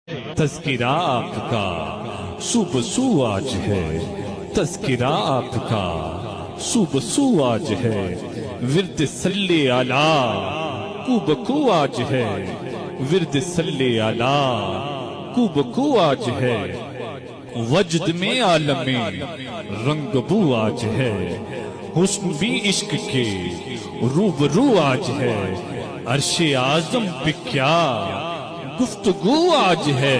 تذکرہ آپ کا صبح سو آج ہے، تذکرہ آپ کا صبح سو آج ہے، ورد صلی علی کو بکو آج ہے، ورد صلی علی کو بکو آج ہے، وجد میں عالم رنگ بو آج ہے، حسن بھی عشق کے روبرو آج ہے، عرش اعظم پہ کیا گفتگو آج ہے،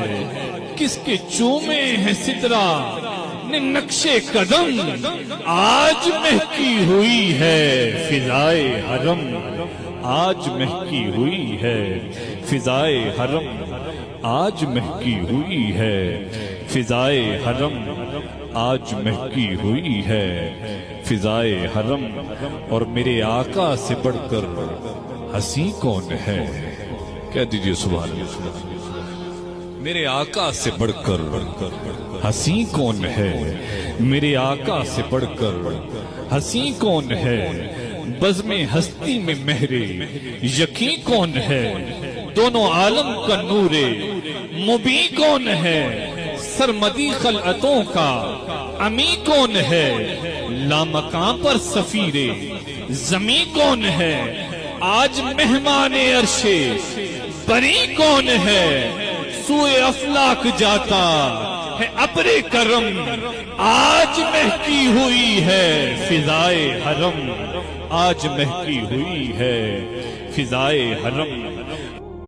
کس کے چومے ہیں سدرا نے نقش قدم، آج مہکی ہوئی ہے فضائے حرم، آج مہکی ہوئی ہے فضائے حرم، آج مہکی ہوئی ہے فضائے حرم، آج مہکی ہوئی ہے فضائے حرم، اور میرے آقا سے بڑھ کر حسین کون ہے؟ کہہ دیجئے سبحان اللہ۔ میرے آقا سے بڑھ کر حسین کون ہے؟ میرے آقا سے بڑھ کر حسین کون ہے؟ بزم ہستی میں مہر یقین کون ہے؟ دونوں عالم کا نور مبین کون ہے؟ سرمدی خلعتوں کا امی کون ہے؟ لامکان پر سفیر زمین کون ہے؟ آج مہمان عرش بری کون ہے؟ سوئے افلاک جاتا ہے ابر کرم، آج مہکی ہوئی ہے فضائے حرم، آج مہکی ہوئی ہے فضائے حرم،